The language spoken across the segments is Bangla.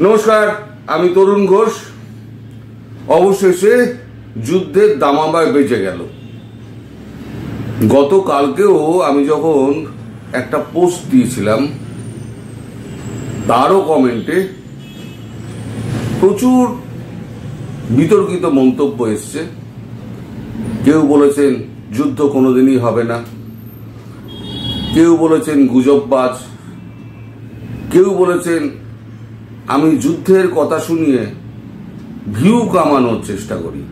নমস্কার, আমি তরুণ ঘোষ। অবশেষে যুদ্ধের দামামা বেঁচে গেল। গতকালকেও আমি যখন একটা পোস্ট দিয়েছিলাম, তারও কমেন্টে প্রচুর বিতর্কিত মন্তব্য এসছে। কেউ বলেছেন যুদ্ধ কোনোদিনই হবে না, কেউ বলেছেন গুজববাজ, কেউ বলেছেন আমি যুদ্ধের কথা শুনিয়ে ভিউ কামানোর চেষ্টা করি।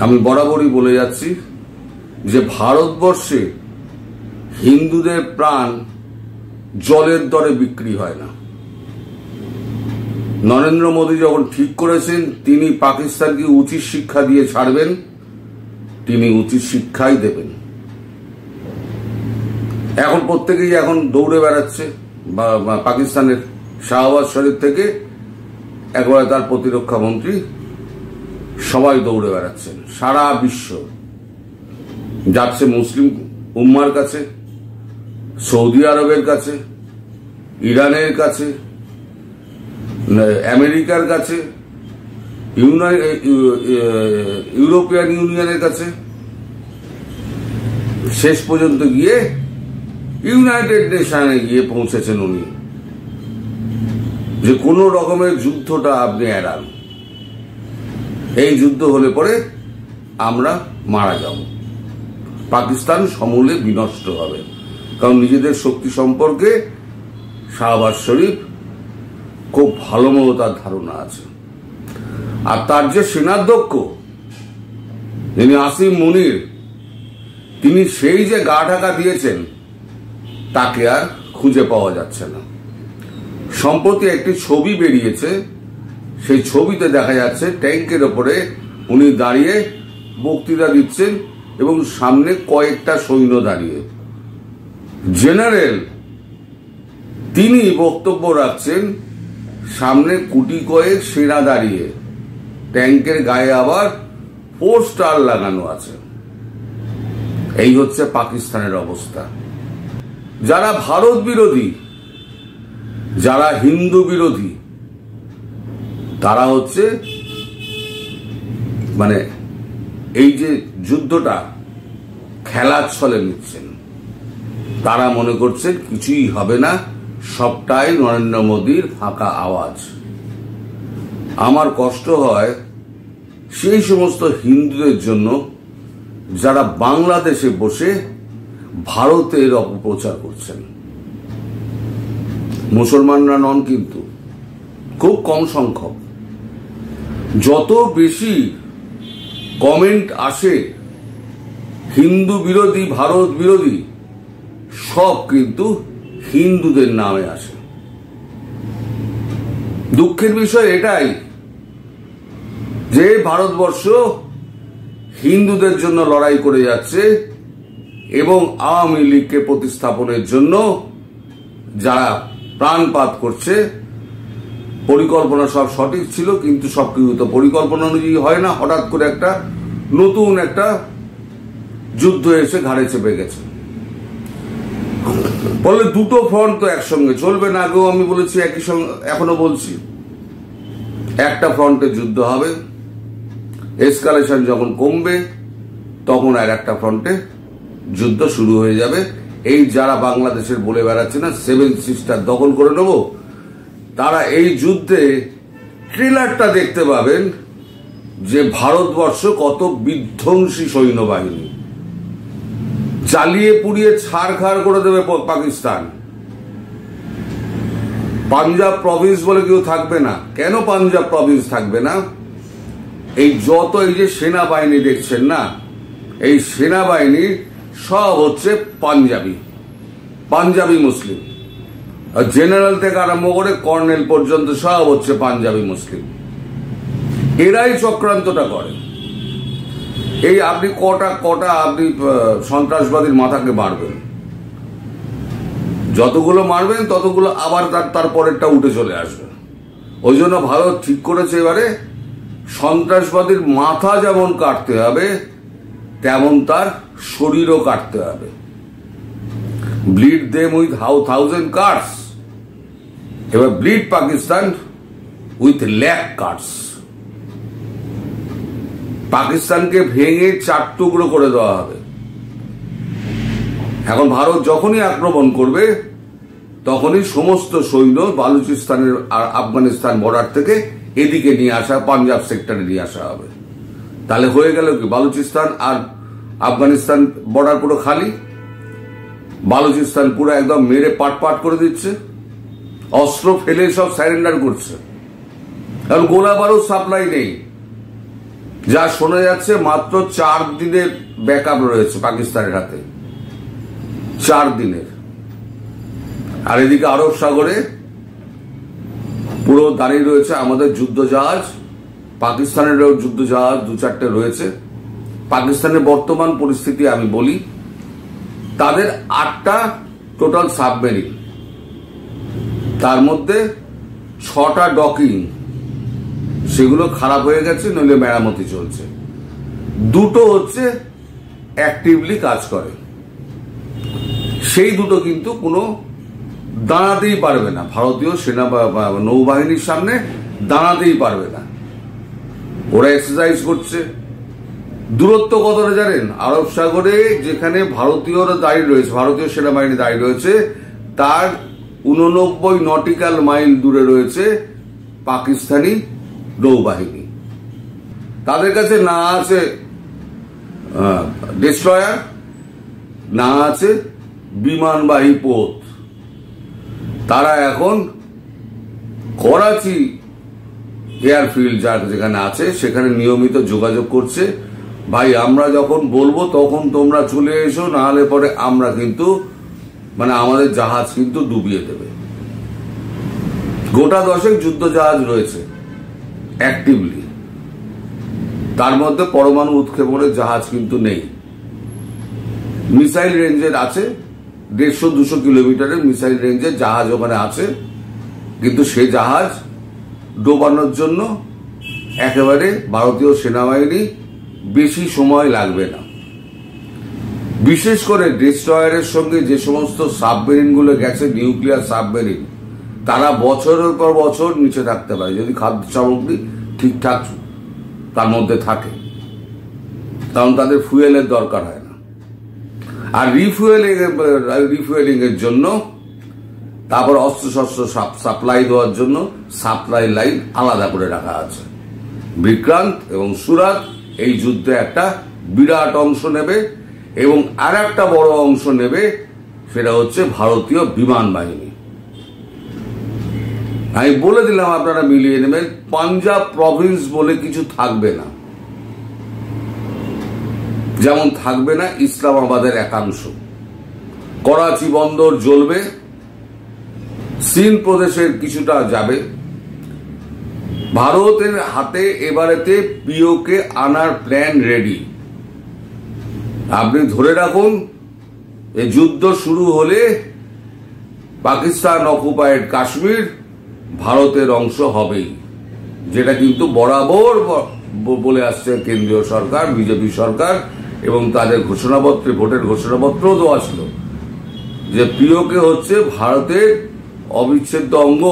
আমি বরাবরই বলে যাচ্ছি যে ভারতবর্ষে হিন্দুদের প্রাণ জলের দরে বিক্রি হয় না। নরেন্দ্র মোদী যখন ঠিক করেছেন তিনি পাকিস্তানকে উচিত শিক্ষা দিয়ে ছাড়বেন, তিনি উচিত শিক্ষাই দেবেন। এখন প্রত্যেকেই এখন দৌড়ে বেড়াচ্ছে পাকিস্তানের শাহবাজ শরীফ থেকে একবারে তার প্রতিরক্ষা মন্ত্রী, সবাই দৌড়ে বেড়াচ্ছেন। সারা বিশ্ব যাচ্ছে মুসলিম উম্মার কাছে, সৌদি আরবের কাছে, ইরানের কাছে, আমেরিকার কাছে, ইউরোপিয়ান ইউনিয়নের কাছে, শেষ পর্যন্ত গিয়ে ইউনাইটেড নেশনে গিয়ে পৌঁছেছেন উনি, যে কোন রকমের যুদ্ধটা আপনি এড়ান। এই যুদ্ধ হলে পরে আমরা মারা যাব, পাকিস্তান সমূলে বিনষ্ট হবে। কারণ নিজেদের শক্তি সম্পর্কে শাহবাজ শরীফ খুব ভালো মতো তার ধারণা আছে। আর তার যে সেনাধ্যক্ষ যিনি আসিম মুনির, তিনি সেই যে গা ঢাকা দিয়েছেন তাকে আর খুঁজে পাওয়া যাচ্ছে না। সম্প্রতি একটি ছবি বেরিয়েছে, সেই ছবিতে দেখা যাচ্ছে ট্যাঙ্কের ওপরে উনি দাঁড়িয়ে বক্তৃতা দিচ্ছেন এবং সামনে কয়েকটা সৈন্য দাঁড়িয়ে। জেনারেল তিনি বক্তব্য রাখছেন, সামনে কুটি কয়েক সেনা দাঁড়িয়ে, ট্যাঙ্কের গায়ে আবার পোস্টার লাগানো আছে। এই হচ্ছে পাকিস্তানের অবস্থা। যারা ভারত বিরোধী, যারা হিন্দু বিরোধী, তারা হচ্ছে এই যে যুদ্ধটা খেলার ছলে নিচ্ছেন। তারা মনে করছেন কিছুই হবে না, সবটাই নরেন্দ্র মোদীর ফাঁকা আওয়াজ। আমার কষ্ট হয় সেই সমস্ত হিন্দুদের জন্য যারা বাংলাদেশে বসে ভারতের অপপ্রচার করছেন। মুসলমানরা নন, কিন্তু খুব কম সংখ্যক। যত বেশি কমেন্ট আসে হিন্দু বিরোধী, ভারত বিরোধী, সব কিন্তু হিন্দুদের নামে আসে। দুঃখের বিষয় এটাই যে ভারতবর্ষ হিন্দুদের জন্য লড়াই করে যাচ্ছে এবং আওয়ামী লীগকে প্রতিস্থাপনের জন্য যারা প্রাণপাত করছে। পরিকল্পনা সব সঠিক ছিল, কিন্তু সবকিছু তো পরিকল্পনা অনুযায়ী হয় না। হঠাৎ করে একটা নতুন একটা যুদ্ধ এসে ঘাড়ে চেপে গেছে। বলে দুটো ফ্রন্ট তো একসঙ্গে চলবে না। আগেও আমি বলেছি, একই সঙ্গে এখনো বলছি, একটা ফ্রন্টে যুদ্ধ হবে, এসকালেশন যখন কমবে তখন আর একটা ফ্রন্টে যুদ্ধ শুরু হয়ে যাবে। এই যারা বাংলাদেশের বলে বেড়াচ্ছে না 7 সিস্টার দখল করে নেব, তারা এই যুদ্ধে ট্রেলারটা দেখতে পাবেন যে ভারতবর্ষ কত বিধ্বংসী সৈন্যবাহিনী, চালিয়ে পুড়িয়ে ছাড়খাড় করে দেবে পাকিস্তান। পাঞ্জাব প্রভিন্স বলে কেউ থাকবে না। কেন পাঞ্জাব প্রভিন্স থাকবে না? এই যত এই যে সেনাবাহিনী দেখছেন না, এই সেনাবাহিনী সব হচ্ছে পাঞ্জাবি মুসলিম। জেনারেল থেকে আরম্ভ করে কর্নেল পর্যন্ত সব হচ্ছে পাঞ্জাবি মুসলিম। এরাই চক্রান্তটা করে। এই আপনি কটা আপনি সন্ত্রাসবাদীর মাথাকে মারবেন, যতগুলো মারবেন ততগুলো আবার তার পরেরটা উঠে চলে আসবে। ওই জন্য ভারত ঠিক করেছে এবারে সন্ত্রাসবাদীর মাথা যেমন কাটতে হবে তেমন তার শরীরও কাটতে হবে। Bleed them with 1000 cuts. এবার bleed Pakistan with lakh cuts, পাকিস্তানকে ভেঙে 4 টুকরো করে দেওয়া হবে। এখন ভারত যখনই আক্রমণ করবে তখনই সমস্ত সৈন্য বালুচিস্তানের আর আফগানিস্তান বর্ডার থেকে এদিকে নিয়ে আসা, পাঞ্জাব সেক্টরে নিয়ে আসা হবে। তাহলে হয়ে গেল কি, বালুচিস্তান আর আফগানিস্তান বর্ডার পুরো খালি, বালুচিস্তান পুরো একদম মেরে পাট পাট করে দিচ্ছে, অস্ত্র ফেলে সব সারেন্ডার করছে। কারণ গোলা বারুদ সাপ্লাই নেই, যা শোনা যাচ্ছে মাত্র 4 দিনের ব্যাকআপ রয়েছে পাকিস্তানের হাতে, 4 দিনের। আর এদিকে আরব সাগরে পুরো দাঁড়িয়ে রয়েছে আমাদের যুদ্ধ জাহাজ, পাকিস্তানেরও যুদ্ধ জাহাজ 2-4টে রয়েছে। পাকিস্তানের বর্তমান পরিস্থিতি আমি বলি, তাদের 8টা টোটাল সাবমেরিন, তার মধ্যে 6টা ডকিং, সেগুলো খারাপ হয়ে গেছে, নইলে মেরামতি চলছে। 2টো হচ্ছে অ্যাক্টিভলি কাজ করে, সেই 2টো কিন্তু কোনো দাঁড়াতেই পারবে না, ভারতীয় সেনা নৌবাহিনীর সামনে দাঁড়াতেই পারবে না। ওরা এক্সারসাইজ করছে। দূরত্ব কতটা জানেন? আরব সাগরে যেখানে ভারতীয়রা দাঁড়িয়ে রয়েছে, ভারতীয় সেনাবাহিনী দাঁড়িয়ে রয়েছে, তার 89 নটিক্যাল মাইল দূরে রয়েছে পাকিস্তানি নৌবাহিনী। তাদের কাছে না আছে ডেস্ট্রয়ার, না আছে বিমানবাহী পোত। তারা এখন করাচি এয়ারফিল্ড যেখানে আছে সেখানে নিয়মিত যোগাযোগ করছে, ভাই আমরা যখন বলবো তখন তোমরা চলে এসো, না হলে পরে আমরা কিন্তু আমাদের জাহাজ কিন্তু ডুবিয়ে দেবে। গোটা 10 যুদ্ধ জাহাজ রয়েছে অ্যাক্টিভলি, তার মধ্যে পরমাণু উৎক্ষেপণের জাহাজ কিন্তু নেই। মিসাইল রেঞ্জের আছে 150-200 কিলোমিটারের মিসাইল রেঞ্জের জাহাজ ওখানে আছে, কিন্তু সে জাহাজ ডোবানোর জন্য একেবারে ভারতীয় সেনাবাহিনী বেশি সময় লাগবে না। বিশেষ করে ডেস্ট্রয়ারের সঙ্গে যে সমস্ত সাবমেরিন গুলো গেছে, নিউক্লিয়ার সাবমেরিন, তারা বছরের পর বছর নিচে থাকতে পারে যদি খাদ্য সামগ্রী ঠিকঠাক তার মধ্যে থাকে, কারণ তাদের ফুয়েলের দরকার হয় না। আর রিফুয়েলিং এর জন্য, তারপর অস্ত্রশস্ত্র সাপ্লাই দেওয়ার জন্য সাপ্লাই লাইন আলাদা করে রাখা আছে। বিক্রান্ত এবং সুরাত এই যুদ্ধে একটা বিরাট অংশ নেবে, এবং আর একটা বড় অংশ নেবে, সেটা হচ্ছে ভারতীয় বিমান বাহিনী। আমি বলে দিলাম, আপনারা মিলিয়ে নেবেন, পাঞ্জাব প্রভিন্স বলে কিছু থাকবে না, যেমন থাকবে না ইসলামাবাদের একাংশ। করাচি বন্দর জ্বলবে, সিন্ধ প্রদেশের কিছুটা যাবে। ভারতের হাতে এবারেতে পিওকে আনার প্ল্যান রেডি। আপনি ধরে রাখুন, এই যুদ্ধ শুরু হলে পাকিস্তান অকুপায়েড কাশ্মীর ভারতের অংশ হবেই, যেটা কিন্তু বরাবর বলে আসছে কেন্দ্রীয় সরকার, বিজেপি সরকার, এবং তাদের ঘোষণাপত্রে, ভোটের ঘোষণাপত্রও দেওয়া ছিল যে পিওকে হচ্ছে ভারতের অবিচ্ছেদ্য অঙ্গ,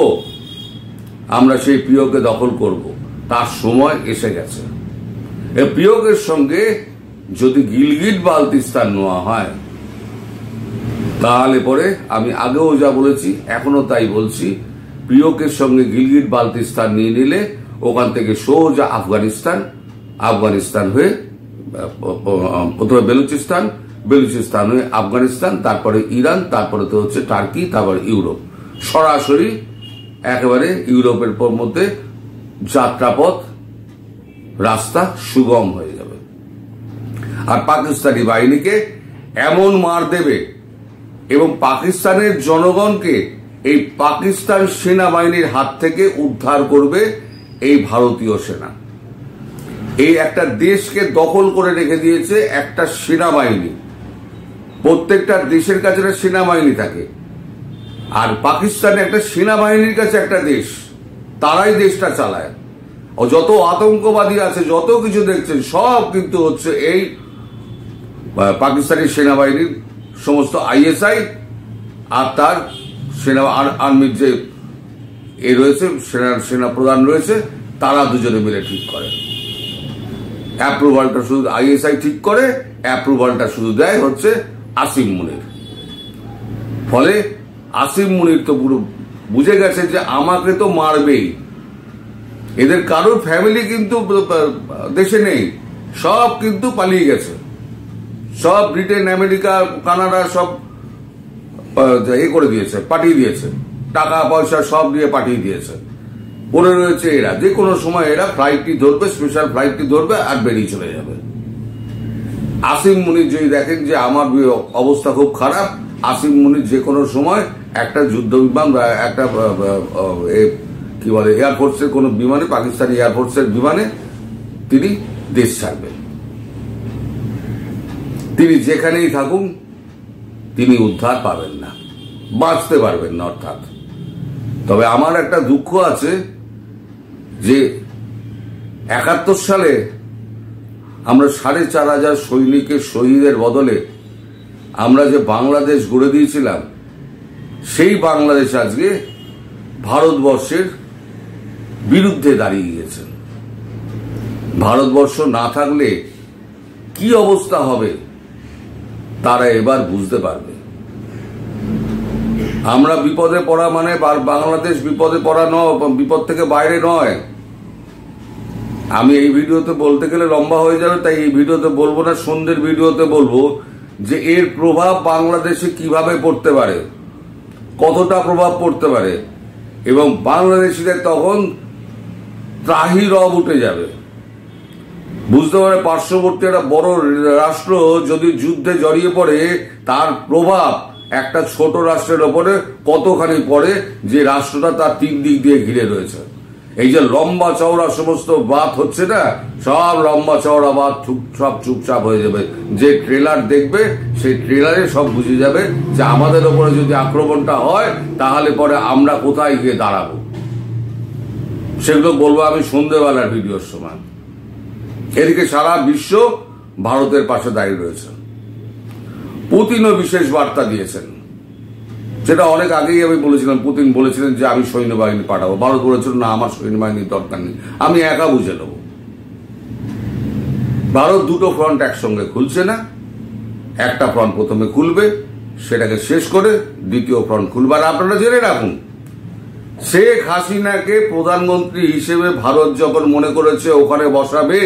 আমরা সেই পিওকে দখল করব। তার সময় এসে গেছে। এই পিওকের সঙ্গে যদি গিলগিট বালতিস্তান নেওয়া হয়, তাহলে পরে আমি আগেও যা বলেছি এখনো তাই বলছি, পিওকের সঙ্গে গিলগিট বালতিস্তান নিয়ে নিলে ওখান থেকে সোজা আফগানিস্তান হয়ে প্রথমে বেলুচিস্তান হয়ে আফগানিস্তান, তারপরে ইরান, তারপরে তো হচ্ছে টার্কি, তারপরে ইউরোপ, সরাসরি একেবারে ইউরোপের মধ্যে যাত্রাপথ, রাস্তা সুগম হয়ে যাবে। আর পাকিস্তানি বাহিনীকে এমন মার দেবে এবং পাকিস্তানের জনগণকে এই পাকিস্তান সেনাবাহিনীর হাত থেকে উদ্ধার করবে এই ভারতীয় সেনা। এই একটা দেশকে দখল করে রেখে দিয়েছে একটা সেনাবাহিনী। প্রত্যেকটা দেশের কাছে একটা সেনাবাহিনী থাকে, আর পাকিস্তানে একটা সেনাবাহিনীর কাছে একটা দেশ, তারাই দেশটা চালায়। ও যত আতঙ্কবাদী আছে, যত কিছু দেখছেন, সব কিন্তু হচ্ছে এই পাকিস্তানি সেনাবাহিনীর সমস্ত ISI আর তার আর্মির যে এ রয়েছে, সেনা প্রধান রয়েছে, তারা দুজনে মিলে ঠিক করে। অ্যাপ্রুভালটা শুধু ISI ঠিক করে, অ্যাপ্রুভালটা শুধু দেয় হচ্ছে আসিম মুনির। ফলে আসিম মুনির তো পুরো বুঝে গেছে যে আমাকে তো মারবেই। এদের কারোর ফ্যামিলি কিন্তু দেশে নেই, সব কিন্তু পালিয়ে গেছে, সব ব্রিটেন, আমেরিকা, কানাডা সব করে দিয়েছে, পাঠিয়ে দিয়েছে, টাকা পয়সা সব দিয়ে পাঠিয়ে দিয়েছে। পড়ে রয়েছে এরা, যে কোনো সময় এরা ফ্লাইটটি ধরবে, স্পেশাল ফ্লাইটটি ধরবে আর বেরিয়ে চলে যাবে। আসিম মুনির যদি দেখেন যে আমার অবস্থা খুব খারাপ, আসিম মুনির যে কোনো সময় একটা যুদ্ধ বিমান বা একটা কি বলে এয়ারফোর্সের কোন বিমানে, পাকিস্তানি এয়ারফোর্সের বিমানে তিনি দেশ ছাড়বেন। তিনি যেখানেই থাকুন তিনি উদ্ধার পাবেন না, বাঁচতে পারবেন না। অর্থাৎ তবে আমার একটা দুঃখ আছে যে 71 সালে আমরা 4,500 সৈনিকের শহীদের বদলে আমরা যে বাংলাদেশ গড়ে দিয়েছিলাম, সেই বাংলাদেশ আজকে ভারতবর্ষের বিরুদ্ধে দাঁড়িয়ে গিয়েছে। ভারতবর্ষ না থাকলে কি অবস্থা হবে তারা এবার বুঝতে পারবে। আমরা বিপদে পড়া মানে বাংলাদেশ বিপদে পড়া নয়, বিপদ থেকে বাইরে নয়। আমি এই ভিডিওতে বলতে গেলে লম্বা হয়ে যাবে, তাই এই ভিডিওতে বলবো না, সন্ধ্যের ভিডিওতে বলবো যে এর প্রভাব বাংলাদেশে কিভাবে পড়তে পারে, কতটা প্রভাব পড়তে পারে, এবং বাংলাদেশিদের তখন ত্রাহি রব উঠে যাবে। বুঝতে পারে পার্শ্ববর্তী একটা বড় রাষ্ট্র যদি যুদ্ধে জড়িয়ে পড়ে, তার প্রভাব একটা ছোট রাষ্ট্রের ওপরে কতখানি পড়ে, যে রাষ্ট্রটা তার 3 দিক দিয়ে ঘিরে রয়েছে। এই যে লম্বা চওড়া সমস্ত বাত হচ্ছে না, সব লম্বা চওড়া বাত সব চুপচাপ হয়ে যাবে। যে ট্রেলার দেখবে সেই ট্রেলারে সব বুঝে যাবে যে আমাদের ওপরে যদি আক্রমণটা হয় তাহলে পরে আমরা কোথায় গিয়ে দাঁড়াবো। সেগুলো বলবো আমি সন্ধ্যেবেলার ভিডিওর সময়। এদিকে সারা বিশ্ব ভারতের পাশে দাঁড়িয়ে রয়েছে। পুতিনও বিশেষ বার্তা দিয়েছেন, সেটা অনেক আগেই আমি বলেছিলাম। পুতিন বলেছিলেন যে আমি সৈন্যবাহিনী পাঠাবো, ভারত বলেছিল না, আমার সৈন্যবাহিনীর দরকার নেই, আমি একা বুঝে নেব। ভারত দুটো ফ্রন্ট একসঙ্গে খুলছে না, একটা ফ্রন্ট প্রথমে খুলবে, সেটাকে শেষ করে দ্বিতীয় ফ্রন্ট খুলবে। আর আপনারা জেনে রাখুন, শেখ হাসিনাকে প্রধানমন্ত্রী হিসেবে ভারত যখন মনে করেছে ওখানে বসাবে,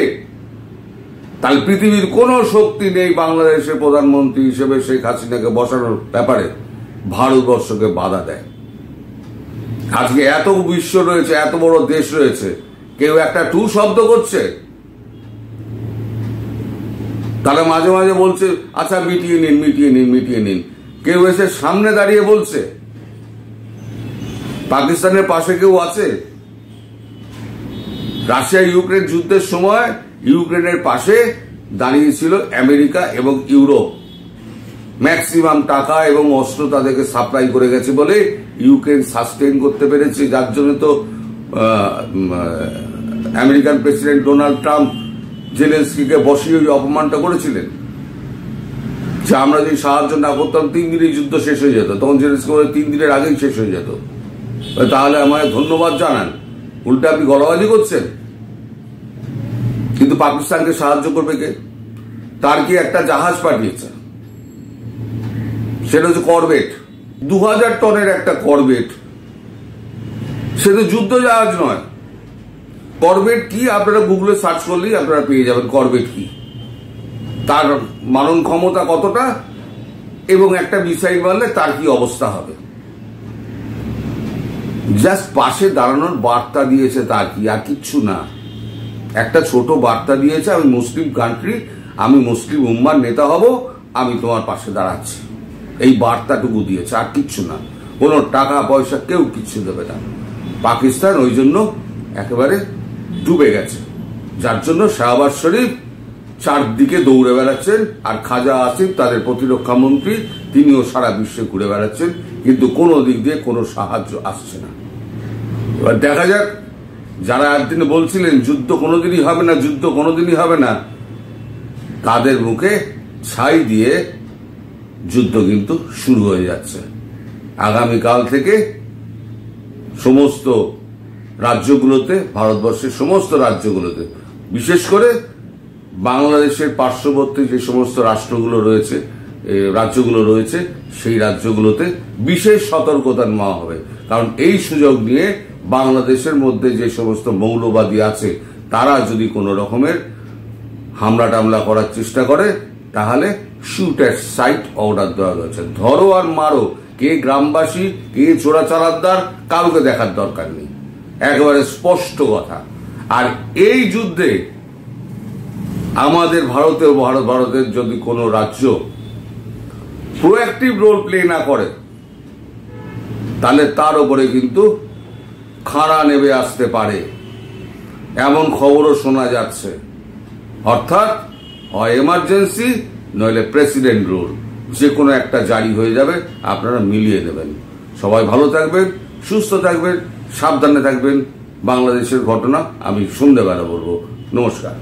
তাহলে পৃথিবীর কোন শক্তি নেই বাংলাদেশের প্রধানমন্ত্রী হিসেবে শেখ হাসিনাকে বসানোর ব্যাপারে ভারতবর্ষকে বাধা দেয়। আজকে এত বিশ্ব রয়েছে, এত বড় দেশ রয়েছে, কেউ একটা টু শব্দ করছে? তারা মাঝে মাঝে বলছে আচ্ছা মিটিয়ে নিন, মিটিয়ে নিন, মিটিয়ে নিন। কেউ এসে সামনে দাঁড়িয়ে বলছে? পাকিস্তানের পাশে কেউ আছে? রাশিয়া ইউক্রেন যুদ্ধের সময় ইউক্রেনের পাশে দাঁড়িয়েছিল আমেরিকা এবং ইউরোপ। ম্যাক্সিমাম টাকা এবং অস্ত্র তাদেরকে সাপ্লাই করে গেছে বলে ইউক্রেন সাস্টেইন করতে পেরেছে। যার জন্য তো আমেরিকান প্রেসিডেন্ট ডোনাল্ড ট্রাম্প জেলেনস্কিকে বসিয়ে ওই অপমানটা করেছিলেন যে আমরা যদি সাহায্য না করতাম 3 দিনেই যুদ্ধ শেষ হয়ে যেত। তখন জেলেনস্কি বলে 3 দিনের আগেই শেষ হয়ে যেত। তাহলে আমায় ধন্যবাদ জানান, উল্টে আপনি গলাবাজি করছেন। কিন্তু পাকিস্তানকে সাহায্য করবে কে? তার কি একটা জাহাজ পাঠিয়েছে, সেটা হচ্ছে করবেট, 2000 টনের একটা করবেট। সে তো যুদ্ধ জাহাজ নয়। করবেট কি আপনারা গুগলে সার্চ করলেই আপনারা পেয়ে যাবেন করবেট কি, তার মারণ ক্ষমতা কতটা, এবং একটা মিসাইল মারলে তার কি অবস্থা হবে। জাস্ট পাশে দাঁড়ানোর বার্তা দিয়েছে, তার কি, আর কিচ্ছু না। একটা ছোট বার্তা দিয়েছে, আমি মুসলিম কান্ট্রি, আমি মুসলিম উম্মার নেতা হব, আমি তোমার পাশে দাঁড়াচ্ছি, এই বার্তাটুকু দিয়েছে, আর কিচ্ছু না। কোনো টাকা পয়সা কেউ কিচ্ছু দেবে না। পাকিস্তান ওই জন্য একেবারে ডুবে গেছে, যার জন্য শাহবাজ শরীফ চারদিকে দৌড়ে বেড়াচ্ছেন, আর খাজা আসিফ তাদের প্রতিরক্ষা মন্ত্রী, তিনিও সারা বিশ্বে ঘুরে বেড়াচ্ছেন, কিন্তু কোনো দিক দিয়ে কোনো সাহায্য আসছে না। এবার দেখা যাক, যারা একদিন বলছিলেন যুদ্ধ কোনোদিনই হবে না, যুদ্ধ কোনোদিনই হবে না, তাদের মুখে ছাই দিয়ে যুদ্ধ কিন্তু শুরু হয়ে যাচ্ছে। আগামীকাল থেকে সমস্ত রাজ্যগুলোতে, ভারতবর্ষের সমস্ত রাজ্যগুলোতে, বিশেষ করে বাংলাদেশের পার্শ্ববর্তী যে সমস্ত রাজ্যগুলো রয়েছে সেই রাজ্যগুলোতে বিশেষ সতর্কতা নেওয়া হবে। কারণ এই সুযোগ নিয়ে বাংলাদেশের মধ্যে যে সমস্ত মৌলবাদী আছে তারা যদি কোনো রকমের হামলা টামলা করার চেষ্টা করে তাহলে শুট অ্যাট সাইট অর্ডার দেওয়া হয়েছে। ধরো আর মারো, কে গ্রামবাসী কে চোরাচালাদার কাউকে দেখার দরকার নেই, একেবারে স্পষ্ট কথা। আর এই যুদ্ধে আমাদের ভারতের যদি কোনো রাজ্য প্রোঅ্যাক্টিভ রোল প্লে না করে তাহলে তার উপরে কিন্তু খাড়া নেমে আসতে পারে, এমন খবরও শোনা যাচ্ছে। অর্থাৎ হয় এমার্জেন্সি নইলে প্রেসিডেন্ট রুল, যে কোনো একটা জারি হয়ে যাবে, আপনারা মিলিয়ে দেবেন। সবাই ভালো থাকবেন, সুস্থ থাকবেন, সাবধানে থাকবেন। বাংলাদেশের ঘটনা আমি সন্ধ্যেবেলা বলবো। নমস্কার।